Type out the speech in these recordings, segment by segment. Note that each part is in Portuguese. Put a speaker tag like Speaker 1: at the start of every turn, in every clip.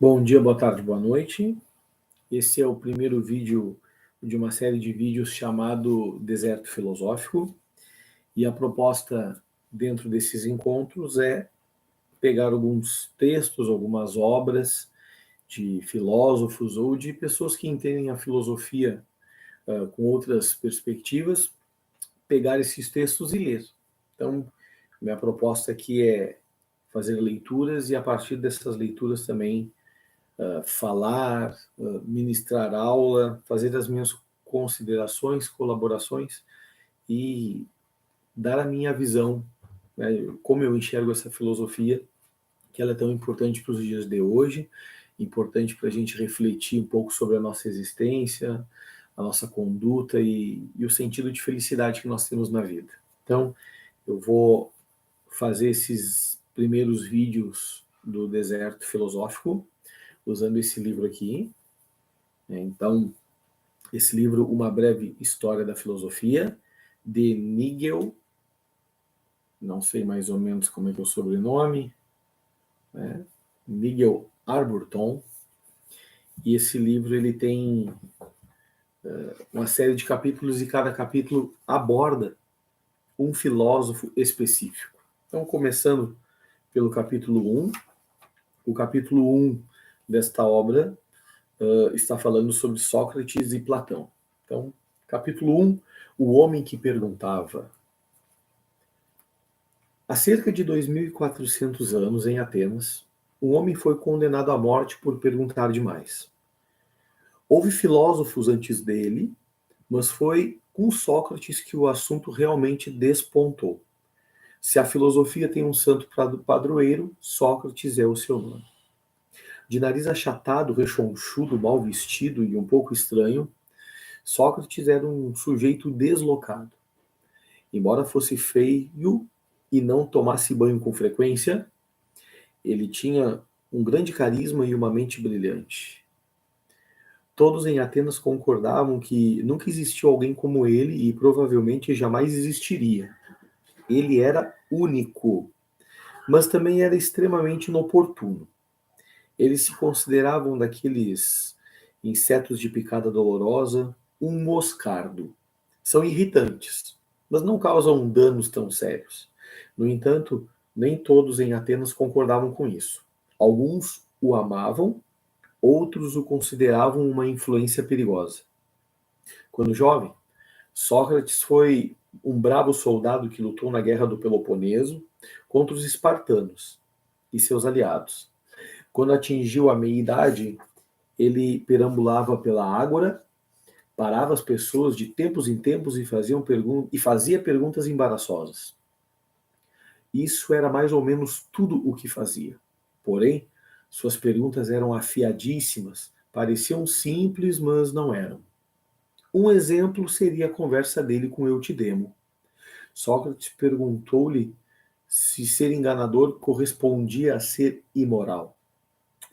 Speaker 1: Bom dia, boa tarde, boa noite. Esse é o primeiro vídeo de uma série de vídeos chamado Deserto Filosófico. E a proposta dentro desses encontros é pegar alguns textos, algumas obras de filósofos ou de pessoas que entendem a filosofia com outras perspectivas, pegar esses textos e ler. Então, minha proposta aqui é fazer leituras e a partir dessas leituras também falar, ministrar aula, fazer as minhas considerações, colaborações e dar a minha visão, né, como eu enxergo essa filosofia, que ela é tão importante para os dias de hoje, importante para a gente refletir um pouco sobre a nossa existência, a nossa conduta e o sentido de felicidade que nós temos na vida. Então, eu vou fazer esses primeiros vídeos do Deserto Filosófico, usando esse livro aqui. Então, esse livro, Uma Breve História da Filosofia, de Nigel, não sei mais ou menos como é que é o sobrenome, né? Nigel Arburton. E esse livro ele tem uma série de capítulos e cada capítulo aborda um filósofo específico. Então, começando pelo capítulo 1, o capítulo 1 desta obra está falando sobre Sócrates e Platão. Então, capítulo 1, o homem que perguntava. Há cerca de 2.400 anos, em Atenas, um homem foi condenado à morte por perguntar demais. Houve filósofos antes dele, mas foi com Sócrates que o assunto realmente despontou. Se a filosofia tem um santo padroeiro, Sócrates é o seu nome. De nariz achatado, rechonchudo, mal vestido e um pouco estranho, Sócrates era um sujeito deslocado. Embora fosse feio e não tomasse banho com frequência, ele tinha um grande carisma e uma mente brilhante. Todos em Atenas concordavam que nunca existiu alguém como ele e provavelmente jamais existiria. Ele era único, mas também era extremamente inoportuno. Eles se consideravam daqueles insetos de picada dolorosa, um moscardo. São irritantes, mas não causam danos tão sérios. No entanto, nem todos em Atenas concordavam com isso. Alguns o amavam, outros o consideravam uma influência perigosa. Quando jovem, Sócrates foi um bravo soldado que lutou na guerra do Peloponeso contra os espartanos e seus aliados. Quando atingiu a meia-idade, ele perambulava pela ágora, parava as pessoas de tempos em tempos e fazia perguntas embaraçosas. Isso era mais ou menos tudo o que fazia. Porém, suas perguntas eram afiadíssimas, pareciam simples, mas não eram. Um exemplo seria a conversa dele com Eutidemo. Sócrates perguntou-lhe se ser enganador correspondia a ser imoral.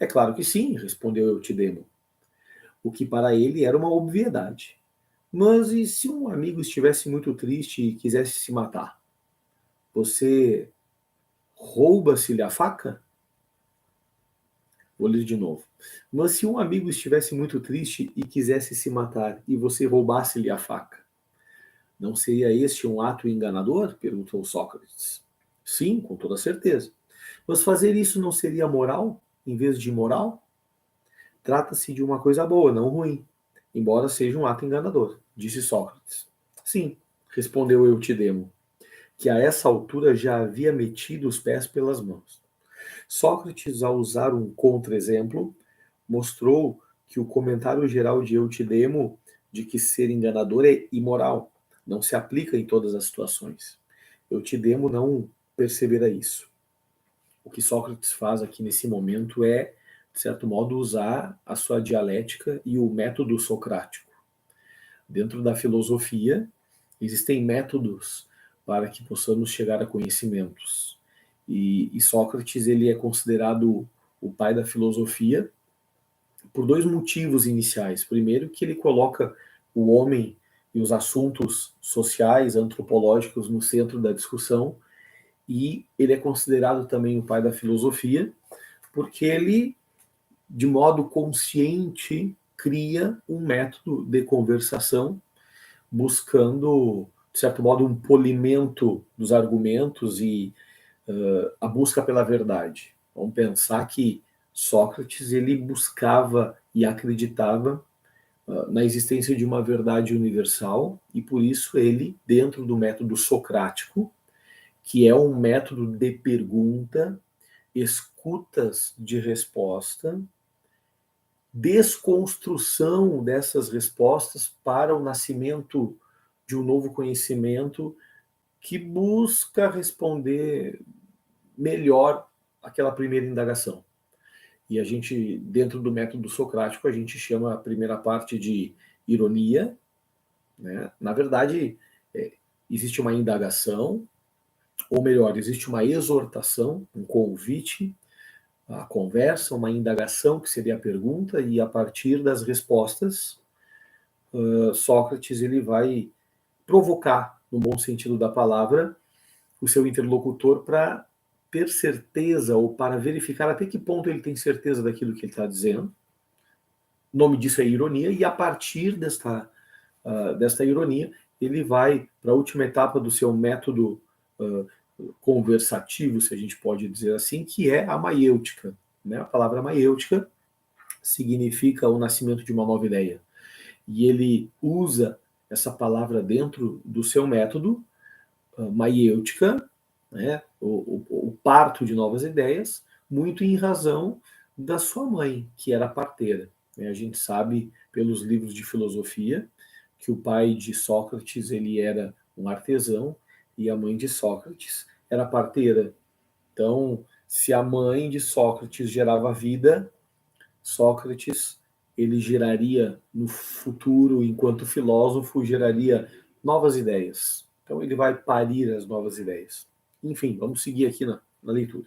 Speaker 1: É claro que sim, respondeu Eutidemo, o que para ele era uma obviedade. Mas e se um amigo estivesse muito triste e quisesse se matar? Você rouba-se-lhe a faca? Vou ler de novo. Mas se um amigo estivesse muito triste e quisesse se matar e você roubasse-lhe a faca, não seria este um ato enganador? Perguntou Sócrates. Sim, com toda certeza. Mas fazer isso não seria moral em vez de imoral? Trata-se de uma coisa boa, não ruim, embora seja um ato enganador, disse Sócrates. Sim, respondeu Eutidemo, que a essa altura já havia metido os pés pelas mãos. Sócrates, ao usar um contra-exemplo, mostrou que o comentário geral de Eutidemo de que ser enganador é imoral não se aplica em todas as situações. Eutidemo não percebera isso. O que Sócrates faz aqui nesse momento é, de certo modo, usar a sua dialética e o método socrático. Dentro da filosofia, existem métodos para que possamos chegar a conhecimentos. E Sócrates ele é considerado o pai da filosofia por dois motivos iniciais. Primeiro, que ele coloca o homem e os assuntos sociais, antropológicos no centro da discussão, e ele é considerado também o pai da filosofia, porque ele de modo consciente, cria um método de conversação, buscando, de certo modo, um polimento dos argumentos e a busca pela verdade. Vamos pensar que Sócrates ele buscava e acreditava na existência de uma verdade universal e por isso ele, dentro do método socrático, que é um método de pergunta, escutas de resposta, desconstrução dessas respostas para o nascimento de um novo conhecimento que busca responder melhor aquela primeira indagação. E a gente, dentro do método socrático, a gente chama a primeira parte de ironia, né? Na verdade, existe uma indagação, ou melhor, existe uma exortação, um convite, a conversa, uma indagação, que seria a pergunta, e a partir das respostas, Sócrates ele vai provocar, no bom sentido da palavra, o seu interlocutor para ter certeza ou para verificar até que ponto ele tem certeza daquilo que ele está dizendo. O nome disso é ironia, e a partir desta ironia, ele vai para a última etapa do seu método conversativo, se a gente pode dizer assim, que é a maiêutica. Né? A palavra maiêutica significa o nascimento de uma nova ideia. E ele usa essa palavra dentro do seu método, maiêutica, né? o parto de novas ideias, muito em razão da sua mãe, que era parteira. A gente sabe pelos livros de filosofia que o pai de Sócrates ele era um artesão e a mãe de Sócrates era parteira. Então, se a mãe de Sócrates gerava vida, Sócrates ele geraria no futuro, enquanto filósofo, geraria novas ideias. Então ele vai parir as novas ideias. Enfim, vamos seguir aqui na leitura.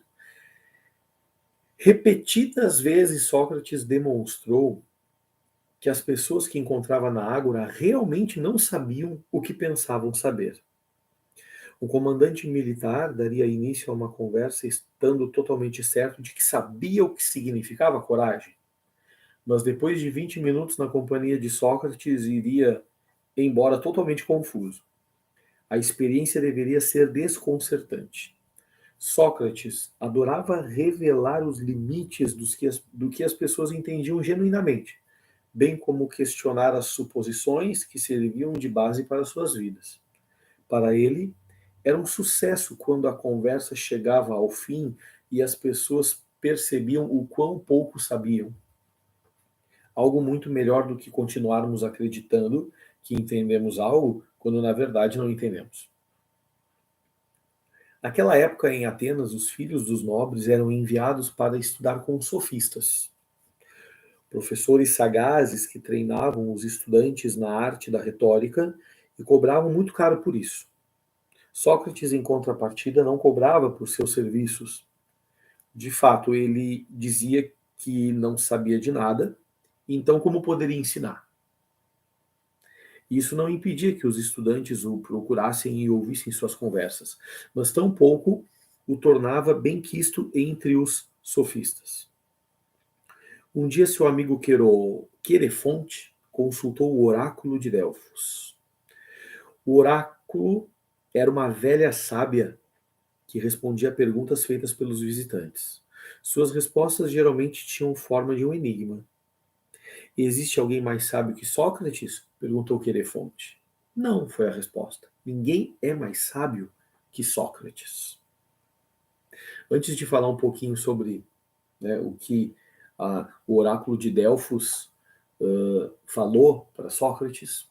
Speaker 1: Repetidas vezes Sócrates demonstrou que as pessoas que encontrava na ágora realmente não sabiam o que pensavam saber. O comandante militar daria início a uma conversa estando totalmente certo de que sabia o que significava coragem. Mas depois de 20 minutos na companhia de Sócrates, iria embora totalmente confuso. A experiência deveria ser desconcertante. Sócrates adorava revelar os limites do que as pessoas entendiam genuinamente, bem como questionar as suposições que serviam de base para suas vidas. Para ele, era um sucesso quando a conversa chegava ao fim e as pessoas percebiam o quão pouco sabiam. Algo muito melhor do que continuarmos acreditando que entendemos algo quando na verdade não entendemos. Naquela época, em Atenas, os filhos dos nobres eram enviados para estudar com sofistas, professores sagazes que treinavam os estudantes na arte da retórica e cobravam muito caro por isso. Sócrates, em contrapartida, não cobrava por seus serviços. De fato, ele dizia que não sabia de nada, então como poderia ensinar? Isso não impedia que os estudantes o procurassem e ouvissem suas conversas, mas tampouco o tornava benquisto entre os sofistas. Um dia seu amigo Querefonte consultou o oráculo de Delfos. O oráculo era uma velha sábia que respondia a perguntas feitas pelos visitantes. Suas respostas geralmente tinham forma de um enigma. Existe alguém mais sábio que Sócrates? Perguntou Querefonte. Não, foi a resposta. Ninguém é mais sábio que Sócrates. Antes de falar um pouquinho sobre o que o oráculo de Delfos falou para Sócrates,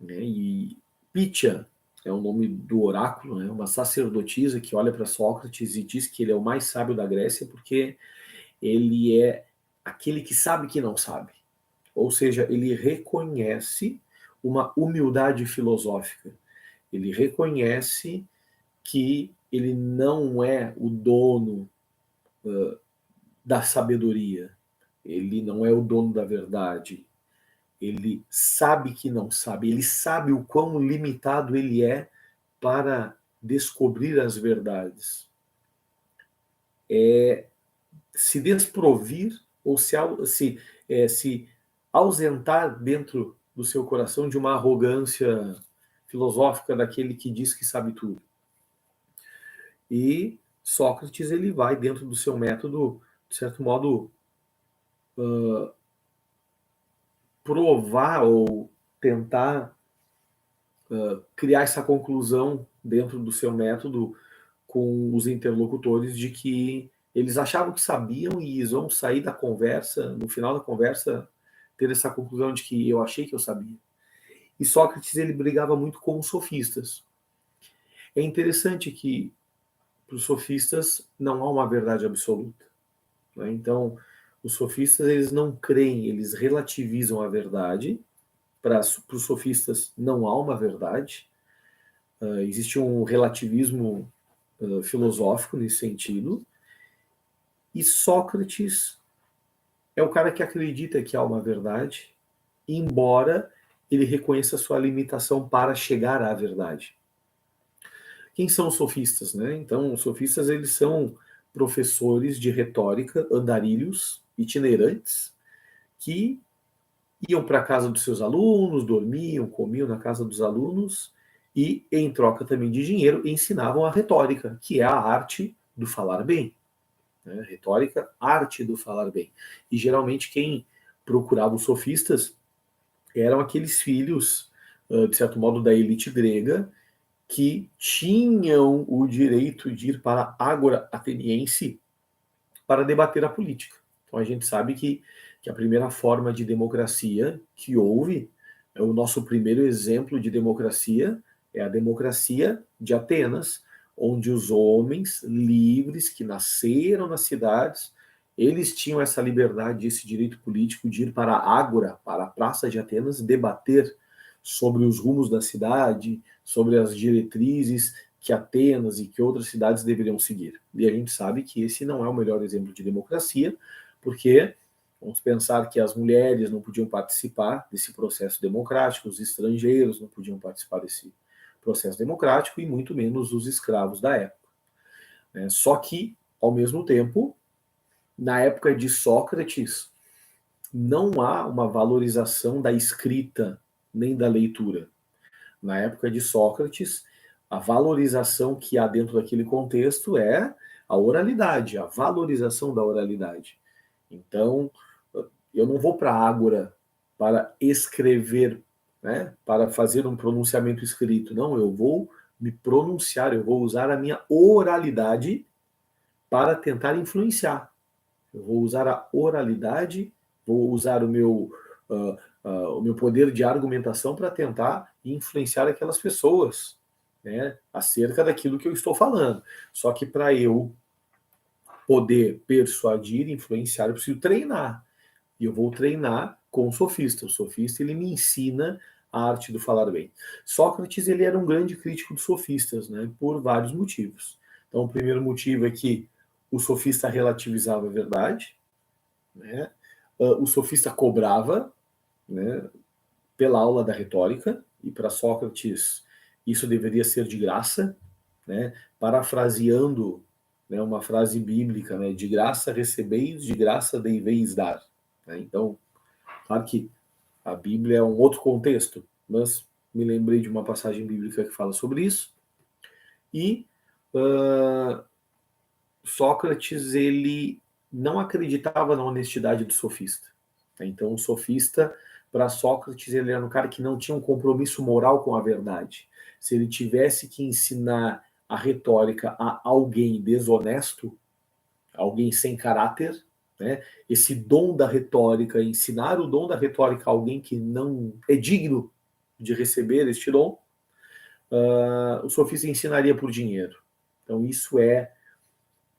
Speaker 1: e Pitia é o nome do oráculo, uma sacerdotisa que olha para Sócrates e diz que ele é o mais sábio da Grécia porque ele é aquele que sabe que não sabe. Ou seja, ele reconhece uma humildade filosófica. Ele reconhece que ele não é o dono da sabedoria. Ele não é o dono da verdade. Ele sabe que não sabe. Ele sabe o quão limitado ele é para descobrir as verdades. É se desprovir ou se ausentar dentro do seu coração de uma arrogância filosófica daquele que diz que sabe tudo. E Sócrates, ele vai dentro do seu método, de certo modo, provar ou tentar criar essa conclusão dentro do seu método com os interlocutores de que eles achavam que sabiam e eles vão sair da conversa, no final da conversa, ter essa conclusão de que eu achei que eu sabia. E Sócrates, ele brigava muito com os sofistas. É interessante que para os sofistas não há uma verdade absoluta, né? Então, os sofistas, eles não creem, eles relativizam a verdade. Para os sofistas não há uma verdade. Existe um relativismo filosófico nesse sentido. E Sócrates é o cara que acredita que há uma verdade, embora ele reconheça sua limitação para chegar à verdade. Quem são os sofistas, né? Então, os sofistas, eles são professores de retórica, andarilhos, itinerantes, que iam para a casa dos seus alunos, dormiam, comiam na casa dos alunos e, em troca também de dinheiro, ensinavam a retórica, que é a arte do falar bem. Né? Retórica, arte do falar bem. E geralmente quem procurava os sofistas eram aqueles filhos, de certo modo, da elite grega, que tinham o direito de ir para a Ágora Ateniense para debater a política. Então a gente sabe que a primeira forma de democracia que houve, o nosso primeiro exemplo de democracia é a democracia de Atenas, onde os homens livres que nasceram nas cidades, eles tinham essa liberdade, esse direito político de ir para a Ágora, para a Praça de Atenas, debater sobre os rumos da cidade, sobre as diretrizes que Atenas e que outras cidades deveriam seguir. E a gente sabe que esse não é o melhor exemplo de democracia, porque vamos pensar que as mulheres não podiam participar desse processo democrático, os estrangeiros não podiam participar desse processo democrático e muito menos os escravos da época. Só que, ao mesmo tempo, na época de Sócrates, não há uma valorização da escrita nem da leitura. Na época de Sócrates, a valorização que há dentro daquele contexto é a oralidade, a valorização da oralidade. Então, eu não vou para a Ágora para escrever, né, para fazer um pronunciamento escrito. Não, eu vou me pronunciar, eu vou usar a minha oralidade para tentar influenciar. Eu vou usar a oralidade, vou usar o meu poder de argumentação para tentar influenciar aquelas pessoas, né, acerca daquilo que eu estou falando. Só que para eu poder persuadir, influenciar, eu preciso treinar. E eu vou treinar com o sofista. O sofista, ele me ensina a arte do falar bem. Sócrates, ele era um grande crítico dos sofistas, né, por vários motivos. Então, o primeiro motivo é que o sofista relativizava a verdade, né? O sofista cobrava, né, pela aula da retórica, e para Sócrates isso deveria ser de graça, né? Parafraseando, né, uma frase bíblica, né, de graça recebeis, de graça deveis dar. Né? Então, claro que a Bíblia é um outro contexto, mas me lembrei de uma passagem bíblica que fala sobre isso. E Sócrates, ele não acreditava na honestidade do sofista. Então, o sofista, para Sócrates, ele era um cara que não tinha um compromisso moral com a verdade. Se ele tivesse que ensinar a retórica a alguém desonesto, alguém sem caráter, né, esse dom da retórica, ensinar o dom da retórica a alguém que não é digno de receber este dom, o sofista ensinaria por dinheiro. Então, isso é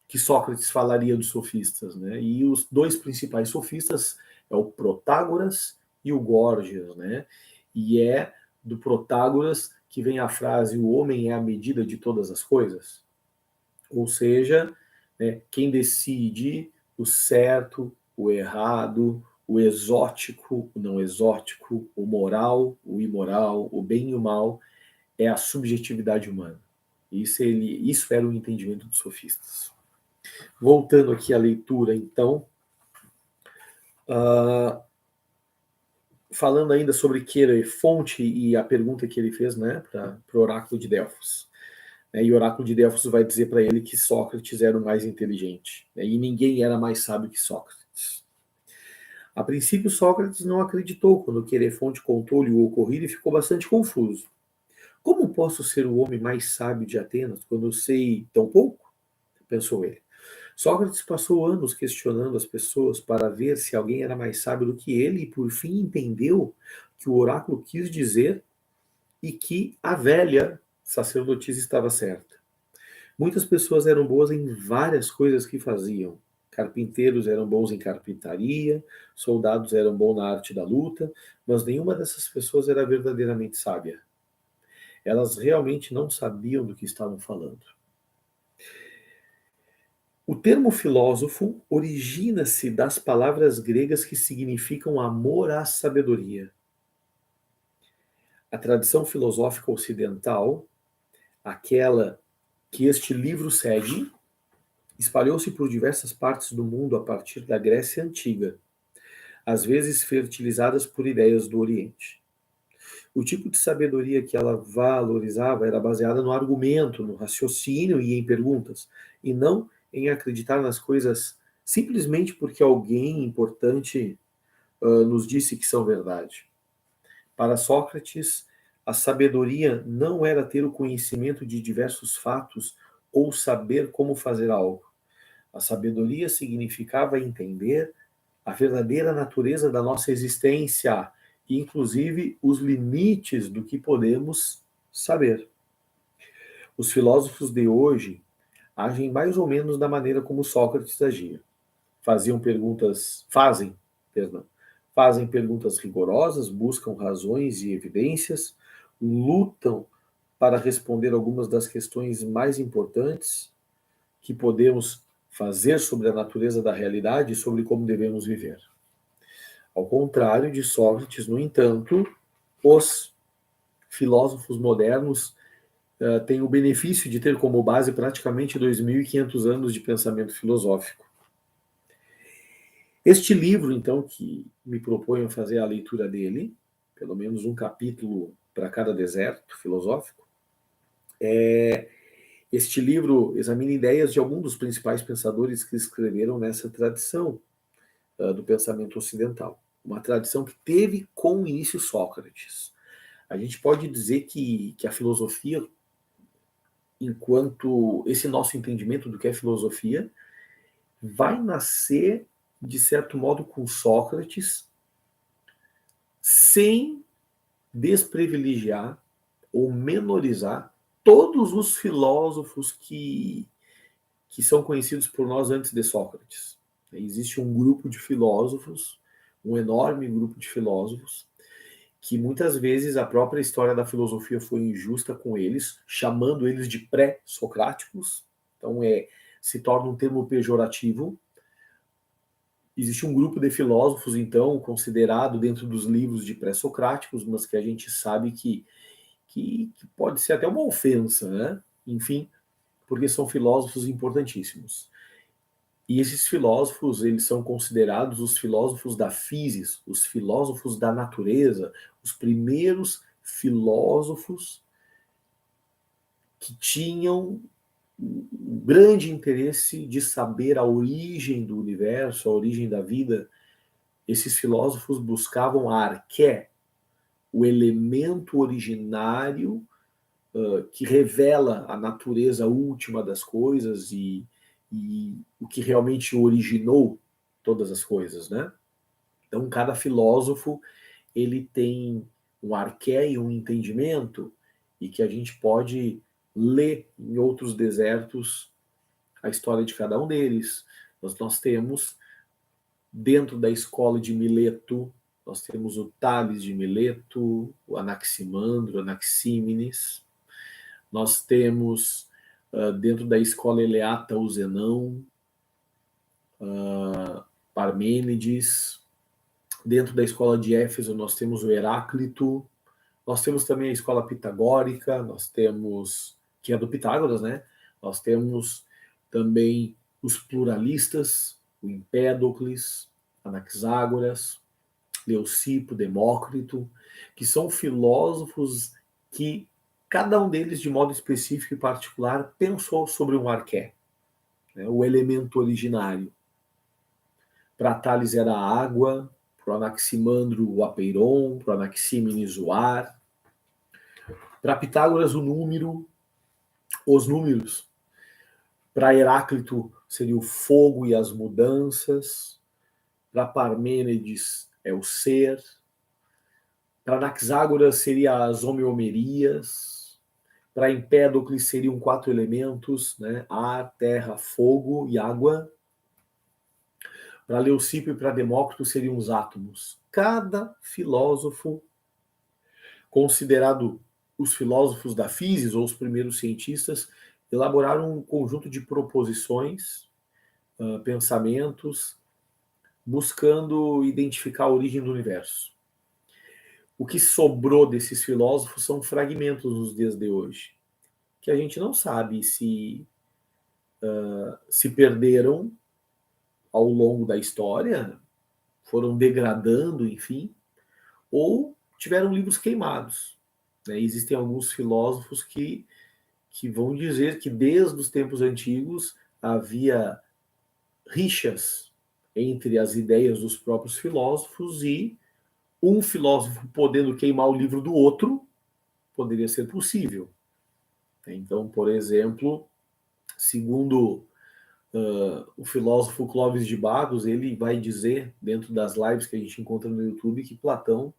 Speaker 1: que Sócrates falaria dos sofistas, né? E os dois principais sofistas é o Protágoras e o Górgias, né? E é do Protágoras que vem a frase: o homem é a medida de todas as coisas. Ou seja, né, quem decide o certo, o errado, o exótico, o não exótico, o moral, o imoral, o bem e o mal, é a subjetividade humana. Isso era o entendimento dos sofistas. Voltando aqui à leitura, então, Falando ainda sobre Querefonte e a pergunta que ele fez, né, para o oráculo de Delfos. E o oráculo de Delfos vai dizer para ele que Sócrates era o mais inteligente, né, e ninguém era mais sábio que Sócrates. A princípio, Sócrates não acreditou quando Querefonte contou-lhe o ocorrido e ficou bastante confuso. Como posso ser o homem mais sábio de Atenas quando eu sei tão pouco? Pensou ele. Sócrates passou anos questionando as pessoas para ver se alguém era mais sábio do que ele e por fim entendeu que o oráculo quis dizer e que a velha sacerdotisa estava certa. Muitas pessoas eram boas em várias coisas que faziam. Carpinteiros eram bons em carpintaria, soldados eram bons na arte da luta, mas nenhuma dessas pessoas era verdadeiramente sábia. Elas realmente não sabiam do que estavam falando. O termo filósofo origina-se das palavras gregas que significam amor à sabedoria. A tradição filosófica ocidental, aquela que este livro segue, espalhou-se por diversas partes do mundo a partir da Grécia Antiga, às vezes fertilizadas por ideias do Oriente. O tipo de sabedoria que ela valorizava era baseada no argumento, no raciocínio e em perguntas, e não em acreditar nas coisas simplesmente porque alguém importante nos disse que são verdade. Para Sócrates, a sabedoria não era ter o conhecimento de diversos fatos ou saber como fazer algo. A sabedoria significava entender a verdadeira natureza da nossa existência, inclusive os limites do que podemos saber. Os filósofos de hoje agem mais ou menos da maneira como Sócrates agia. Fazem perguntas rigorosas, buscam razões e evidências, lutam para responder algumas das questões mais importantes que podemos fazer sobre a natureza da realidade e sobre como devemos viver. Ao contrário de Sócrates, no entanto, os filósofos modernos têm o benefício de ter como base praticamente 2.500 anos de pensamento filosófico. Este livro, então, que me proponho fazer a leitura dele, pelo menos um capítulo para cada deserto filosófico, este livro examina ideias de alguns dos principais pensadores que escreveram nessa tradição do pensamento ocidental. Uma tradição que teve como início Sócrates. A gente pode dizer que a filosofia, enquanto esse nosso entendimento do que é filosofia, vai nascer, de certo modo, com Sócrates, sem desprivilegiar ou menorizar todos os filósofos que são conhecidos por nós antes de Sócrates. Existe um grupo de filósofos, um enorme grupo de filósofos, que muitas vezes a própria história da filosofia foi injusta com eles, chamando eles de pré-socráticos. Então se torna um termo pejorativo. Existe um grupo de filósofos, então, considerado dentro dos livros de pré-socráticos, mas que a gente sabe que pode ser até uma ofensa, né? Enfim, porque são filósofos importantíssimos. E esses filósofos, eles são considerados os filósofos da physis, os filósofos da natureza, os primeiros filósofos que tinham um grande interesse de saber a origem do universo, a origem da vida. Esses filósofos buscavam a arqué, o elemento originário que revela a natureza última das coisas e o que realmente originou todas as coisas, né? Então, cada filósofo ele tem um arqué e um entendimento e que a gente pode ler em outros desertos a história de cada um deles. Nós temos, dentro da escola de Mileto, nós temos o Tales de Mileto, o Anaximandro, Anaxímenes. Nós temos, dentro da escola eleata, o Zenão, Parmênides. Dentro da escola de Éfeso, nós temos o Heráclito. Nós temos também a escola pitagórica, nós temos, que é do Pitágoras, né? Nós temos também os pluralistas, o Empédocles. Anaxágoras, Leucipo, Demócrito, que são filósofos que cada um deles, de modo específico e particular, pensou sobre um arqué, né, o elemento originário. Para Tales era a água, para Anaximandro o apeiron, para Anaxímenes o ar, para Pitágoras o número, os números, para Heráclito seria o fogo e as mudanças, para Parmênides é o ser, para Anaxágoras seria as homeomerias, para Empédocles seriam 4 elementos, né? Ar, terra, fogo e água. Para Leucipo e para Demócrito seriam os átomos. Cada filósofo, considerado os filósofos da física ou os primeiros cientistas, elaboraram um conjunto de proposições, pensamentos, buscando identificar a origem do universo. O que sobrou desses filósofos são fragmentos nos dias de hoje, que a gente não sabe se perderam ao longo da história, foram degradando, enfim, ou tiveram livros queimados. Né? Existem alguns filósofos que vão dizer que desde os tempos antigos havia rixas entre as ideias dos próprios filósofos e um filósofo podendo queimar o livro do outro poderia ser possível. Então, por exemplo, segundo o filósofo Clóvis de Barros, ele vai dizer, dentro das lives que a gente encontra no YouTube, que Platão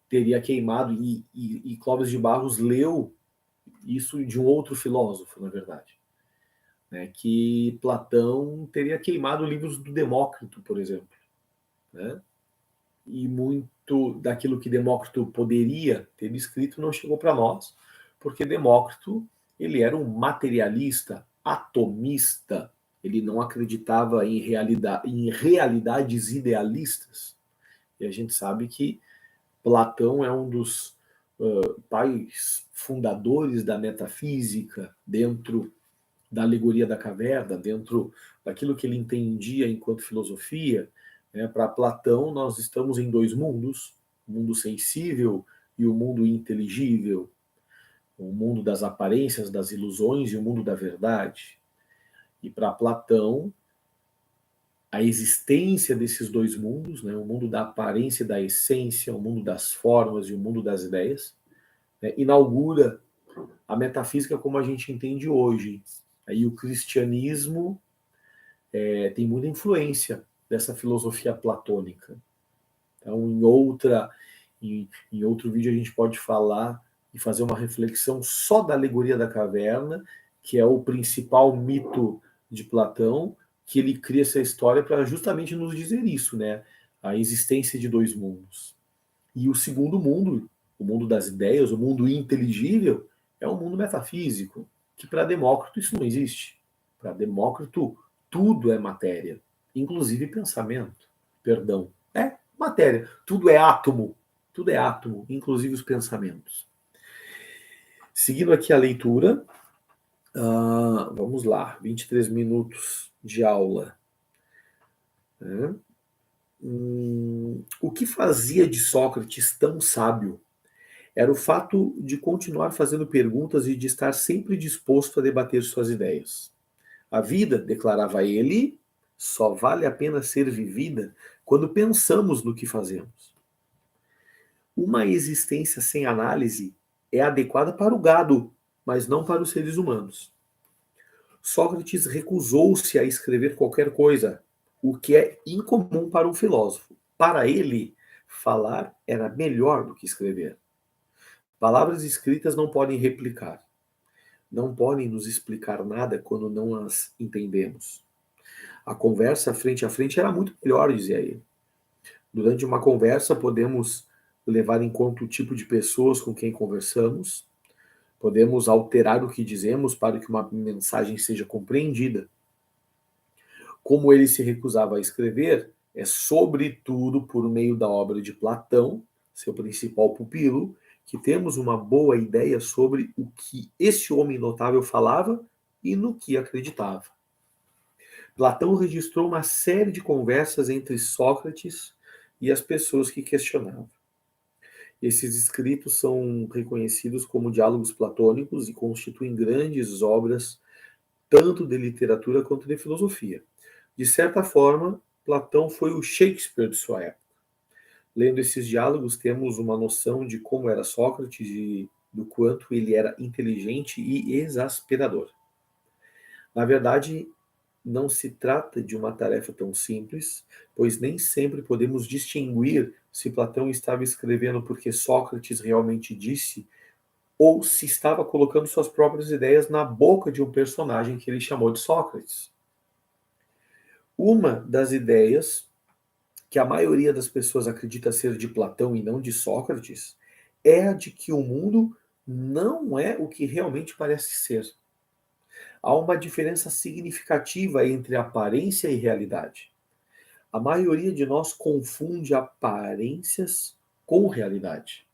Speaker 1: teria queimado, e Clóvis de Barros leu isso de um outro filósofo, na verdade, né, que Platão teria queimado livros do Demócrito, por exemplo, né? E muito daquilo que Demócrito poderia ter escrito não chegou para nós, porque Demócrito ele era um materialista, atomista, ele não acreditava em realidades idealistas. E a gente sabe que Platão é um dos pais fundadores da metafísica, dentro da alegoria da caverna, dentro daquilo que ele entendia enquanto filosofia. Para Platão, nós estamos em 2 mundos, o mundo sensível e o mundo inteligível, o mundo das aparências, das ilusões e o mundo da verdade. E para Platão, a existência desses 2 mundos, né, o mundo da aparência e da essência, o mundo das formas e o mundo das ideias, né, inaugura a metafísica como a gente entende hoje. Aí o cristianismo tem muita influência dessa filosofia platônica. Então, em outro vídeo a gente pode falar e fazer uma reflexão só da alegoria da caverna, que é o principal mito de Platão, que ele cria essa história para justamente nos dizer isso, né? A existência de 2 mundos. E o segundo mundo, o mundo das ideias, o mundo inteligível, é o mundo metafísico, que para Demócrito isso não existe. Para Demócrito, tudo é matéria, inclusive pensamento. Perdão, é matéria. Tudo é átomo, inclusive os pensamentos. Seguindo aqui a leitura, vamos lá, 23 minutos de aula. O que fazia de Sócrates tão sábio era o fato de continuar fazendo perguntas e de estar sempre disposto a debater suas ideias. A vida, declarava ele, só vale a pena ser vivida quando pensamos no que fazemos. Uma existência sem análise é adequada para o gado, mas não para os seres humanos. Sócrates recusou-se a escrever qualquer coisa, o que é incomum para um filósofo. Para ele, falar era melhor do que escrever. Palavras escritas não podem replicar. Não podem nos explicar nada quando não as entendemos. A conversa frente a frente era muito melhor, dizia ele. Durante uma conversa, podemos levar em conta o tipo de pessoas com quem conversamos, podemos alterar o que dizemos para que uma mensagem seja compreendida. Como ele se recusava a escrever, é sobretudo por meio da obra de Platão, seu principal pupilo, que temos uma boa ideia sobre o que esse homem notável falava e no que acreditava. Platão registrou uma série de conversas entre Sócrates e as pessoas que questionavam. Esses escritos são reconhecidos como diálogos platônicos e constituem grandes obras tanto de literatura quanto de filosofia. De certa forma, Platão foi o Shakespeare de sua época. Lendo esses diálogos, temos uma noção de como era Sócrates e do quanto ele era inteligente e exasperador. Na verdade, não se trata de uma tarefa tão simples, pois nem sempre podemos distinguir se Platão estava escrevendo porque Sócrates realmente disse ou se estava colocando suas próprias ideias na boca de um personagem que ele chamou de Sócrates. Uma das ideias que a maioria das pessoas acredita ser de Platão e não de Sócrates é a de que o mundo não é o que realmente parece ser. Há uma diferença significativa entre aparência e realidade. A maioria de nós confunde aparências com realidade.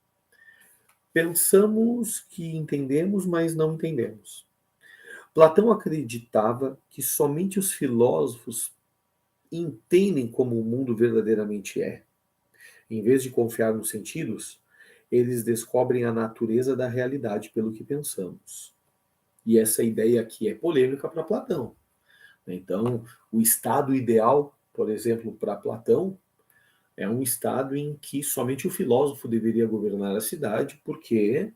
Speaker 1: Pensamos que entendemos, mas não entendemos. Platão acreditava que somente os filósofos entendem como o mundo verdadeiramente é. Em vez de confiar nos sentidos, eles descobrem a natureza da realidade pelo que pensamos. E essa ideia aqui é polêmica para Platão. Então, o estado ideal, por exemplo, para Platão, é um estado em que somente o filósofo deveria governar a cidade, porque,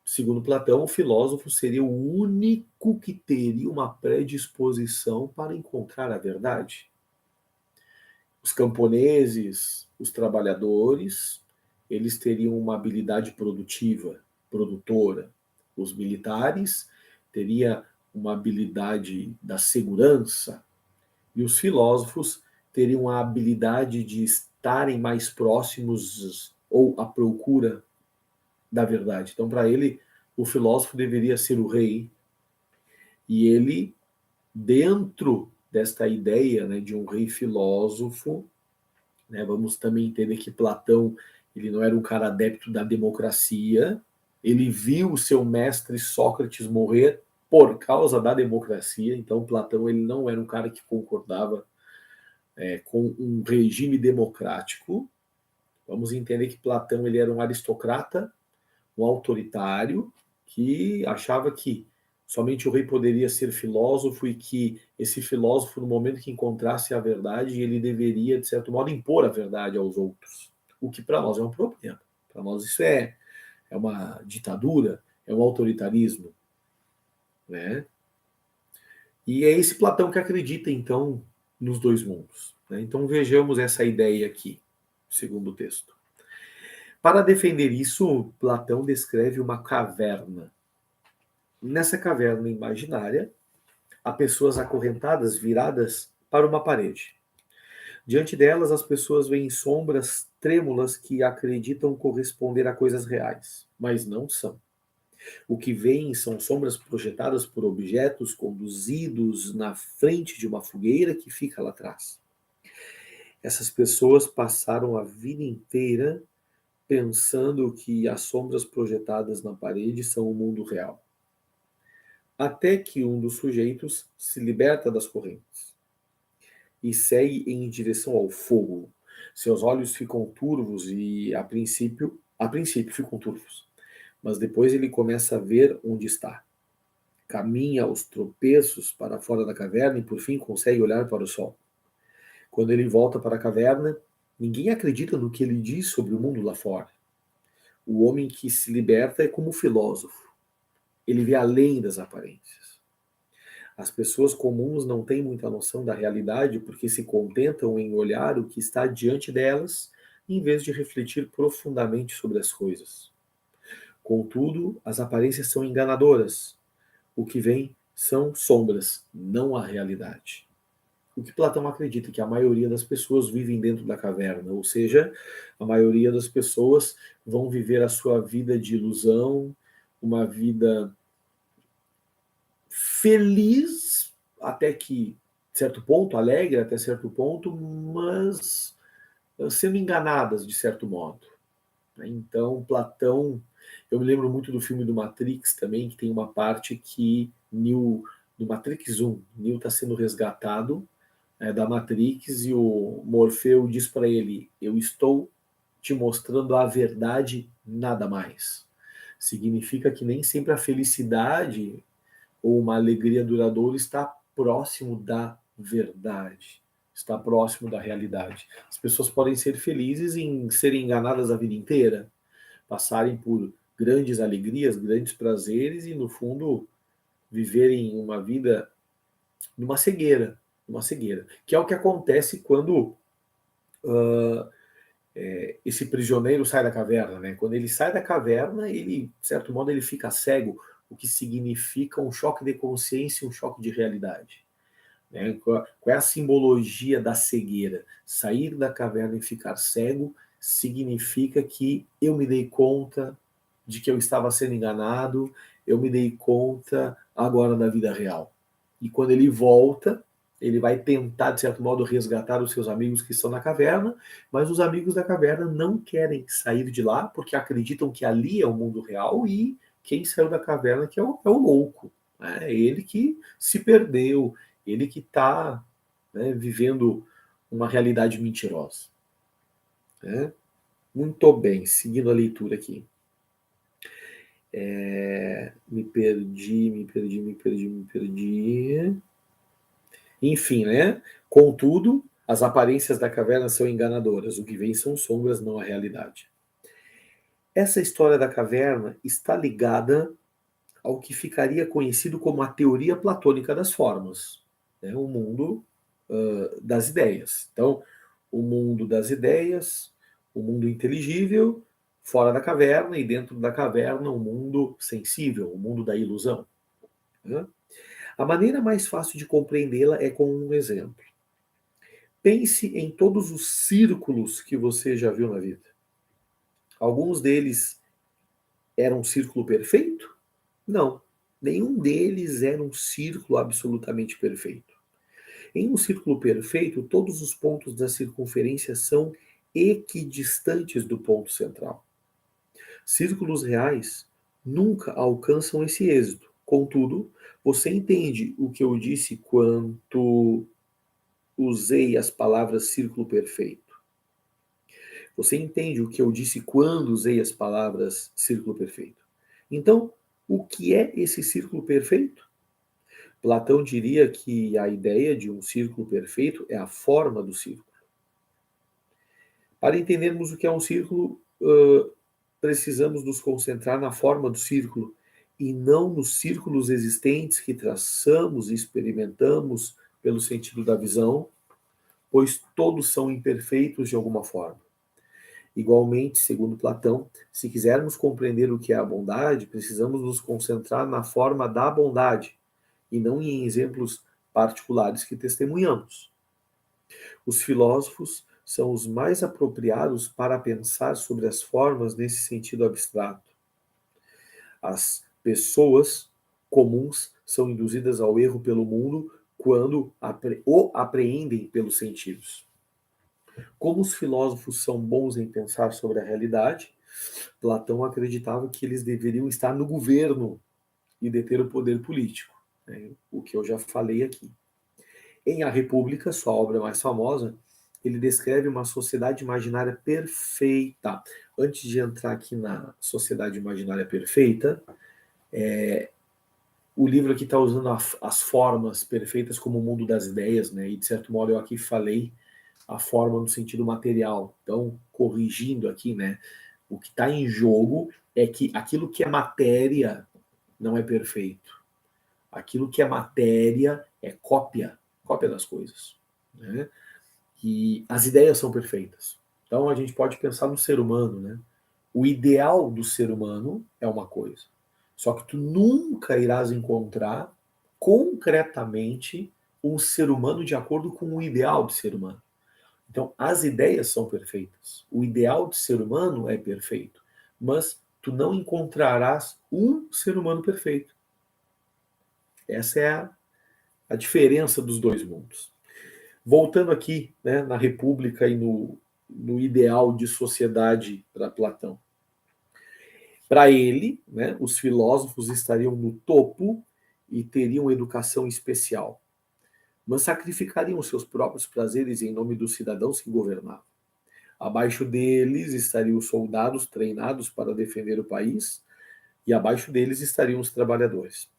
Speaker 1: segundo Platão, o filósofo seria o único que teria uma predisposição para encontrar a verdade. Os camponeses, os trabalhadores, eles teriam uma habilidade produtiva, produtora. Os militares teriam uma habilidade da segurança. E os filósofos teriam a habilidade de estarem mais próximos ou à procura da verdade. Então, para ele, o filósofo deveria ser o rei. E ele, dentro desta ideia, né, de um rei filósofo, né, vamos também entender que Platão ele não era um cara adepto da democracia. Ele viu o seu mestre Sócrates morrer por causa da democracia. Então, Platão ele não era um cara que concordava com um regime democrático. Vamos entender que Platão ele era um aristocrata, um autoritário, que achava que somente o rei poderia ser filósofo e que esse filósofo, no momento que encontrasse a verdade, ele deveria, de certo modo, impor a verdade aos outros. O que para nós é um problema. Para nós isso é uma ditadura, é um autoritarismo. Né? E é esse Platão que acredita, então, nos dois mundos. Né? Então vejamos essa ideia aqui, segundo o texto. Para defender isso, Platão descreve uma caverna. Nessa caverna imaginária, há pessoas acorrentadas, viradas para uma parede. Diante delas, as pessoas veem sombras trêmulas que acreditam corresponder a coisas reais, mas não são. O que veem são sombras projetadas por objetos conduzidos na frente de uma fogueira que fica lá atrás. Essas pessoas passaram a vida inteira pensando que as sombras projetadas na parede são o mundo real. Até que um dos sujeitos se liberta das correntes e segue em direção ao fogo. Seus olhos ficam turvos e, a princípio ficam turvos. Mas depois ele começa a ver onde está. Caminha aos tropeços para fora da caverna e, por fim, consegue olhar para o sol. Quando ele volta para a caverna, ninguém acredita no que ele diz sobre o mundo lá fora. O homem que se liberta é como filósofo. Ele vê além das aparências. As pessoas comuns não têm muita noção da realidade porque se contentam em olhar o que está diante delas, em vez de refletir profundamente sobre as coisas. Contudo, as aparências são enganadoras. O que vem são sombras, não a realidade. O que Platão acredita que a maioria das pessoas vivem dentro da caverna, ou seja, a maioria das pessoas vão viver a sua vida de ilusão, uma vida feliz até que certo ponto, alegre até certo ponto, mas sendo enganadas de certo modo. Então, Platão, eu me lembro muito do filme do Matrix também, que tem uma parte que Neo do Matrix 1. Neo está sendo resgatado da Matrix e o Morfeu diz para ele: eu estou te mostrando a verdade, nada mais. Significa que nem sempre a felicidade ou uma alegria duradoura está próximo da verdade, está próximo da realidade. As pessoas podem ser felizes em serem enganadas a vida inteira, passarem por grandes alegrias, grandes prazeres e, no fundo, viverem uma vida numa cegueira, que é o que acontece quando esse prisioneiro sai da caverna, né? Quando ele sai da caverna, ele, de certo modo, ele fica cego, o que significa um choque de consciência e um choque de realidade. Né? Qual é a simbologia da cegueira? Sair da caverna e ficar cego significa que eu me dei conta de que eu estava sendo enganado, eu me dei conta agora da vida real. E quando ele volta, ele vai tentar, de certo modo, resgatar os seus amigos que estão na caverna, mas os amigos da caverna não querem sair de lá porque acreditam que ali é o mundo real e quem saiu da caverna que é o louco. É ele que se perdeu, ele que está, né, vivendo uma realidade mentirosa. Né? Muito bem, seguindo a leitura aqui. Me perdi. Enfim, né? Contudo, as aparências da caverna são enganadoras. O que vem são sombras, não a realidade. Essa história da caverna está ligada ao que ficaria conhecido como a teoria platônica das formas, né? O mundo das ideias. Então, o mundo das ideias, o mundo inteligível, fora da caverna, e dentro da caverna, o mundo sensível, o mundo da ilusão. Né? A maneira mais fácil de compreendê-la é com um exemplo. Pense em todos os círculos que você já viu na vida. Alguns deles eram um círculo perfeito? Não. Nenhum deles era um círculo absolutamente perfeito. Em um círculo perfeito, todos os pontos da circunferência são equidistantes do ponto central. Círculos reais nunca alcançam esse êxito. Contudo, você entende o que eu disse quando usei as palavras círculo perfeito. Você entende o que eu disse quando usei as palavras círculo perfeito. Então, o que é esse círculo perfeito? Platão diria que a ideia de um círculo perfeito é a forma do círculo. Para entendermos o que é um círculo, precisamos nos concentrar na forma do círculo e não nos círculos existentes que traçamos e experimentamos pelo sentido da visão, pois todos são imperfeitos de alguma forma. Igualmente, segundo Platão, se quisermos compreender o que é a bondade, precisamos nos concentrar na forma da bondade e não em exemplos particulares que testemunhamos. Os filósofos são os mais apropriados para pensar sobre as formas nesse sentido abstrato. As pessoas comuns são induzidas ao erro pelo mundo quando o apreendem pelos sentidos. Como os filósofos são bons em pensar sobre a realidade, Platão acreditava que eles deveriam estar no governo e deter o poder político, né? O que eu já falei aqui. Em A República, sua obra mais famosa, ele descreve uma sociedade imaginária perfeita. Antes de entrar aqui na sociedade imaginária perfeita, o livro aqui está usando as formas perfeitas como o mundo das ideias, né? E de certo modo eu aqui falei a forma no sentido material. Então, corrigindo aqui, né? O que está em jogo é que aquilo que é matéria não é perfeito. Aquilo que é matéria é cópia das coisas. Né? E as ideias são perfeitas. Então, a gente pode pensar no ser humano, né? O ideal do ser humano é uma coisa. Só que tu nunca irás encontrar concretamente um ser humano de acordo com o ideal do ser humano. Então, as ideias são perfeitas. O ideal de ser humano é perfeito. Mas tu não encontrarás um ser humano perfeito. Essa é a diferença dos dois mundos. Voltando aqui, né, na República e no ideal de sociedade para Platão. Para ele, né, os filósofos estariam no topo e teriam educação especial, mas sacrificariam seus próprios prazeres em nome dos cidadãos que governavam. Abaixo deles estariam os soldados treinados para defender o país, e abaixo deles estariam os trabalhadores.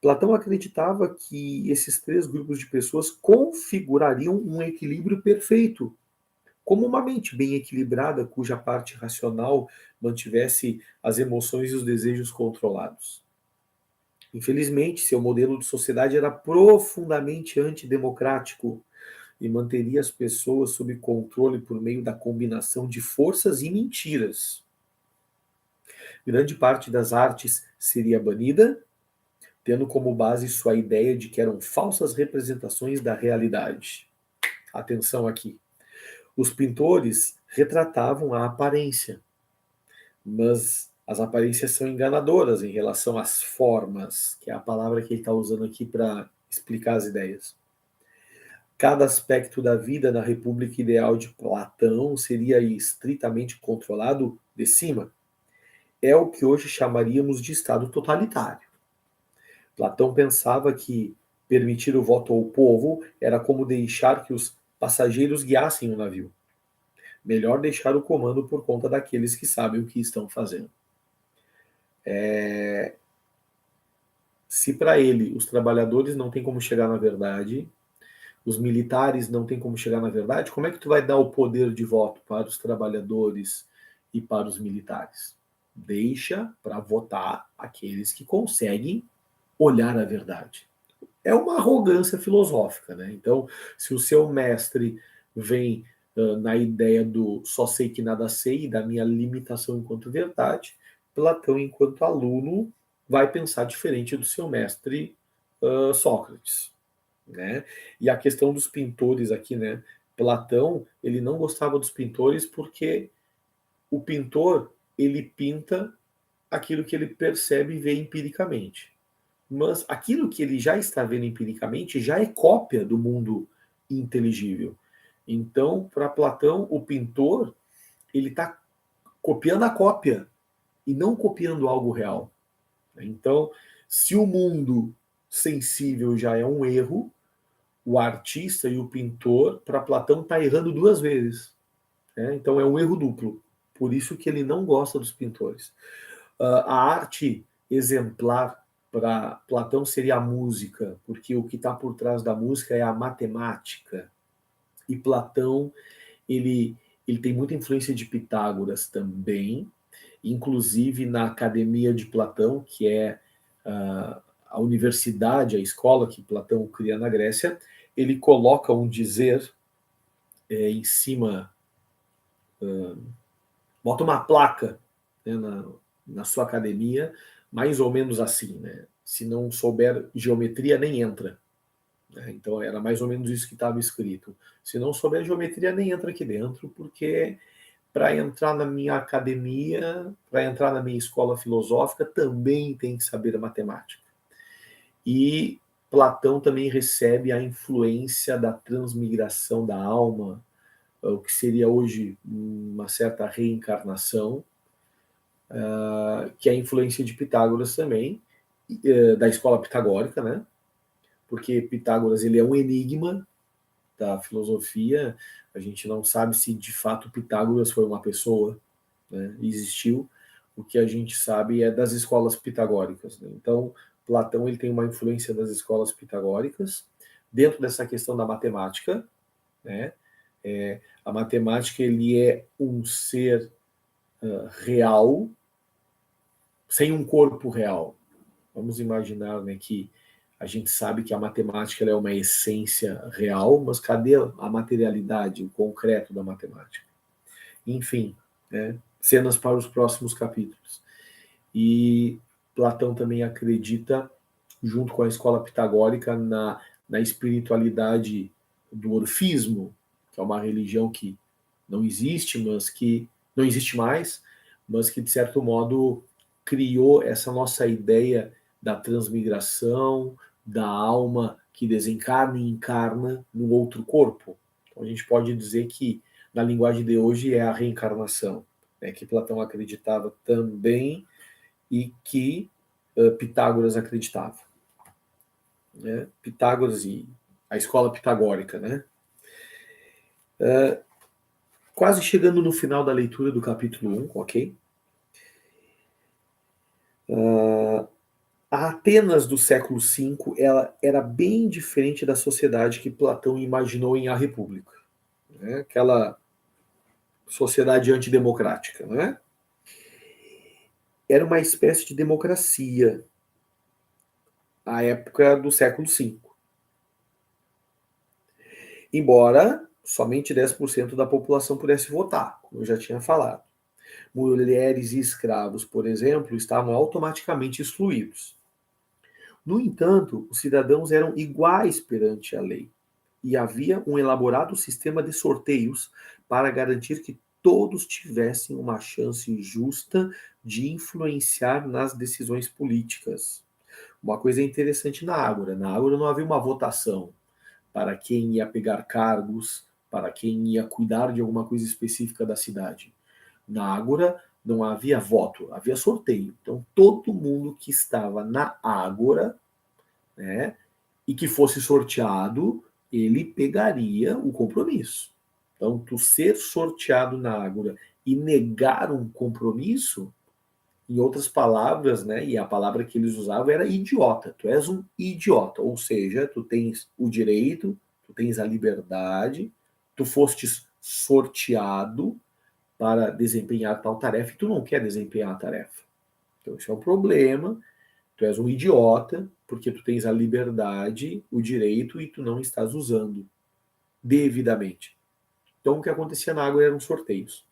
Speaker 1: Platão acreditava que esses três grupos de pessoas configurariam um equilíbrio perfeito, como uma mente bem equilibrada, cuja parte racional mantivesse as emoções e os desejos controlados. Infelizmente, seu modelo de sociedade era profundamente antidemocrático e manteria as pessoas sob controle por meio da combinação de forças e mentiras. Grande parte das artes seria banida, tendo como base sua ideia de que eram falsas representações da realidade. Atenção aqui. Os pintores retratavam a aparência, mas as aparências são enganadoras em relação às formas, que é a palavra que ele está usando aqui para explicar as ideias. Cada aspecto da vida na República Ideal de Platão seria estritamente controlado de cima. É o que hoje chamaríamos de Estado totalitário. Platão pensava que permitir o voto ao povo era como deixar que os passageiros guiassem o navio. Melhor deixar o comando por conta daqueles que sabem o que estão fazendo. Se para ele os trabalhadores não têm como chegar na verdade, os militares não têm como chegar na verdade, como é que tu vai dar o poder de voto para os trabalhadores e para os militares? Deixa para votar aqueles que conseguem olhar a verdade. É uma arrogância filosófica, né? Então, se o seu mestre vem na ideia do só sei que nada sei e da minha limitação enquanto verdade, Platão, enquanto aluno, vai pensar diferente do seu mestre Sócrates, né? E a questão dos pintores aqui, né? Platão, ele não gostava dos pintores porque o pintor, ele pinta aquilo que ele percebe e vê empiricamente. Mas aquilo que ele já está vendo empiricamente já é cópia do mundo inteligível. Então, para Platão, o pintor, ele está copiando a cópia e não copiando algo real. Então, se o mundo sensível já é um erro, o artista e o pintor, para Platão, está errando duas vezes. Né? Então, é um erro duplo. Por isso que ele não gosta dos pintores. A arte exemplar para Platão seria a música, porque o que está por trás da música é a matemática. E Platão, ele tem muita influência de Pitágoras também, inclusive na Academia de Platão, que é a universidade, a escola que Platão cria na Grécia, ele coloca um dizer em cima, bota uma placa, né, na sua academia, mais ou menos assim, né? Se não souber geometria, nem entra. Né? Então era mais ou menos isso que estava escrito. Se não souber geometria, nem entra aqui dentro, porque para entrar na minha academia, para entrar na minha escola filosófica, também tem que saber matemática. E Platão também recebe a influência da transmigração da alma, o que seria hoje uma certa reencarnação, que é a influência de Pitágoras também, da escola pitagórica, né? Porque Pitágoras ele é um enigma da filosofia, a gente não sabe se de fato Pitágoras foi uma pessoa, né? Existiu, o que a gente sabe é das escolas pitagóricas. Né? Então, Platão ele tem uma influência das escolas pitagóricas, dentro dessa questão da matemática, né? A matemática ele é um ser real, sem um corpo real. Vamos imaginar, né, que a gente sabe que a matemática é uma essência real, mas cadê a materialidade, o concreto da matemática? Enfim, né, cenas para os próximos capítulos. E Platão também acredita, junto com a escola pitagórica, na espiritualidade do orfismo, que é uma religião que não existe, mas que não existe mais, mas que, de certo modo, criou essa nossa ideia da transmigração, da alma que desencarna e encarna no outro corpo. Então, a gente pode dizer que, na linguagem de hoje, é a reencarnação, né, que Platão acreditava também e que Pitágoras acreditava. né? Pitágoras e a escola pitagórica, né? Quase chegando no final da leitura do capítulo 1, ok? A Atenas do século V, ela era bem diferente da sociedade que Platão imaginou em A República, né? Aquela sociedade antidemocrática, né? Era uma espécie de democracia à época do século V. Embora somente 10% da população pudesse votar, como eu já tinha falado. Mulheres e escravos, por exemplo, estavam automaticamente excluídos. No entanto, os cidadãos eram iguais perante a lei, e havia um elaborado sistema de sorteios para garantir que todos tivessem uma chance justa de influenciar nas decisões políticas. Uma coisa interessante na Ágora: na Ágora não havia uma votação para quem ia pegar cargos, para quem ia cuidar de alguma coisa específica da cidade. Na Ágora não havia voto, havia sorteio. Então todo mundo que estava na Ágora, né, e que fosse sorteado, ele pegaria o compromisso. Então, tu ser sorteado na Ágora e negar um compromisso, em outras palavras, né, e a palavra que eles usavam era idiota. Tu és um idiota, ou seja, tu tens o direito, tu tens a liberdade, tu fostes sorteado para desempenhar tal tarefa e tu não quer desempenhar a tarefa. Então, isso é um problema. Tu és um idiota porque tu tens a liberdade, o direito e tu não estás usando devidamente. Então, o que acontecia na água eram sorteios.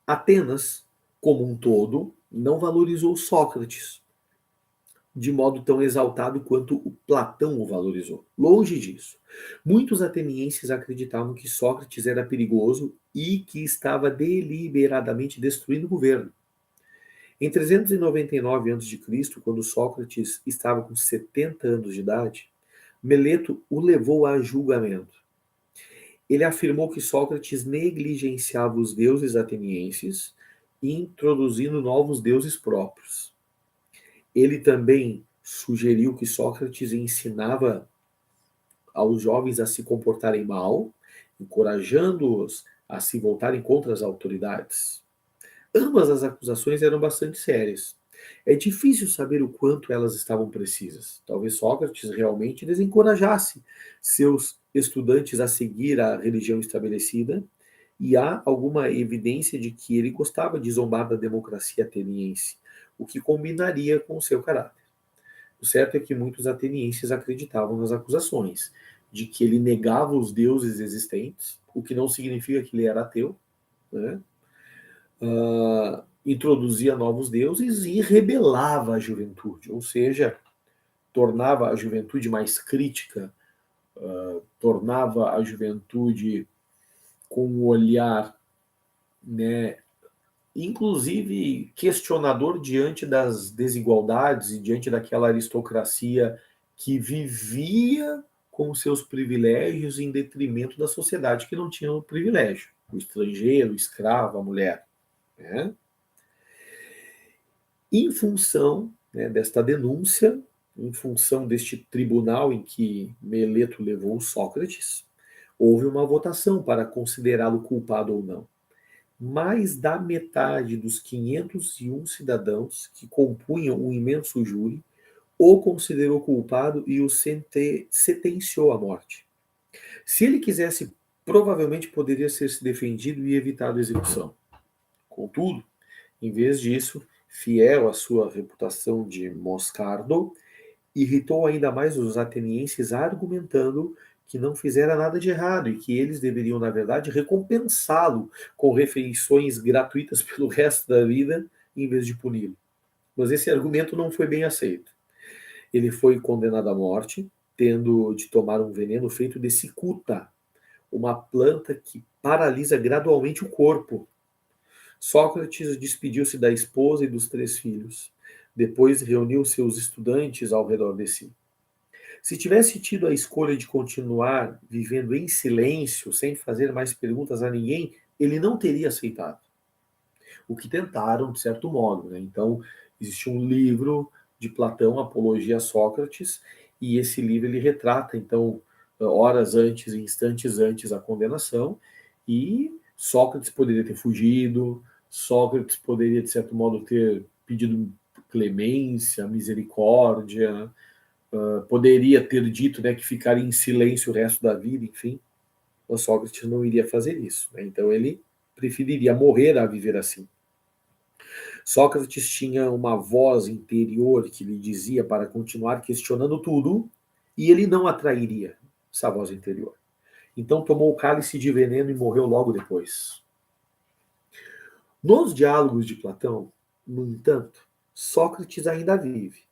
Speaker 1: Atenas, como um todo, não valorizou Sócrates de modo tão exaltado quanto o Platão o valorizou. Longe disso. Muitos atenienses acreditavam que Sócrates era perigoso e que estava deliberadamente destruindo o governo. Em 399 a.C., quando Sócrates estava com 70 anos de idade, Meleto o levou a julgamento. Ele afirmou que Sócrates negligenciava os deuses atenienses, introduzindo novos deuses próprios. Ele também sugeriu que Sócrates ensinava aos jovens a se comportarem mal, encorajando-os a se voltarem contra as autoridades. Ambas as acusações eram bastante sérias. É difícil saber o quanto elas estavam precisas. Talvez Sócrates realmente desencorajasse seus estudantes a seguir a religião estabelecida, e há alguma evidência de que ele gostava de zombar da democracia ateniense, o que combinaria com o seu caráter. O certo é que muitos atenienses acreditavam nas acusações, de que ele negava os deuses existentes, o que não significa que ele era ateu, né? Introduzia novos deuses e rebelava a juventude, ou seja, tornava a juventude mais crítica, tornava a juventude com um olhar, né, inclusive questionador diante das desigualdades e diante daquela aristocracia que vivia com seus privilégios em detrimento da sociedade que não tinha o privilégio, o estrangeiro, o escravo, a mulher, né? Em função, né, desta denúncia, em função deste tribunal em que Meleto levou Sócrates, houve uma votação para considerá-lo culpado ou não. Mais da metade dos 501 cidadãos que compunham um imenso júri o considerou culpado e o sentenciou à morte. Se ele quisesse, provavelmente poderia ser se defendido e evitado a execução. Contudo, em vez disso, fiel à sua reputação de moscardo, irritou ainda mais os atenienses, argumentando que não fizera nada de errado e que eles deveriam, na verdade, recompensá-lo com refeições gratuitas pelo resto da vida, em vez de puni-lo. Mas esse argumento não foi bem aceito. Ele foi condenado à morte, tendo de tomar um veneno feito de cicuta, uma planta que paralisa gradualmente o corpo. Sócrates despediu-se da esposa e dos 3 filhos. Depois reuniu seus estudantes ao redor de si. Se tivesse tido a escolha de continuar vivendo em silêncio, sem fazer mais perguntas a ninguém, ele não teria aceitado. O que tentaram, de certo modo, né? Então, existe um livro de Platão, Apologia a Sócrates, e esse livro ele retrata, então, horas antes, instantes antes a condenação, e Sócrates poderia ter fugido, Sócrates poderia, de certo modo, ter pedido clemência, misericórdia, poderia ter dito, né, que ficaria em silêncio o resto da vida, enfim. O Sócrates não iria fazer isso, né? Então ele preferiria morrer a viver assim. Sócrates tinha uma voz interior que lhe dizia para continuar questionando tudo, e ele não atrairia essa voz interior. Então tomou o cálice de veneno e morreu logo depois. Nos diálogos de Platão, no entanto, Sócrates ainda vive.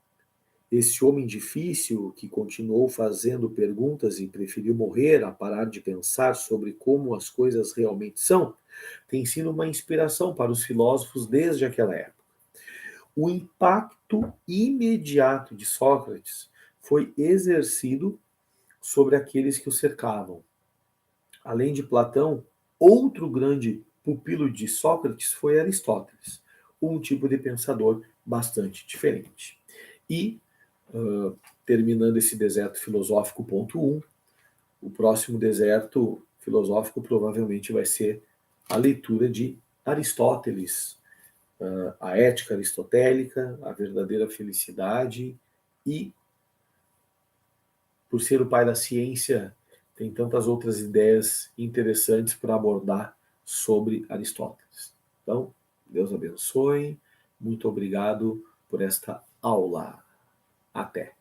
Speaker 1: Esse homem difícil que continuou fazendo perguntas e preferiu morrer a parar de pensar sobre como as coisas realmente são, tem sido uma inspiração para os filósofos desde aquela época. O impacto imediato de Sócrates foi exercido sobre aqueles que o cercavam. Além de Platão, outro grande pupilo de Sócrates foi Aristóteles, um tipo de pensador bastante diferente. E, terminando esse deserto filosófico ponto 1, o próximo deserto filosófico provavelmente vai ser a leitura de Aristóteles, a ética aristotélica, a verdadeira felicidade e, por ser o pai da ciência, tem tantas outras ideias interessantes para abordar sobre Aristóteles. Então, Deus abençoe. Muito obrigado por esta aula. Até.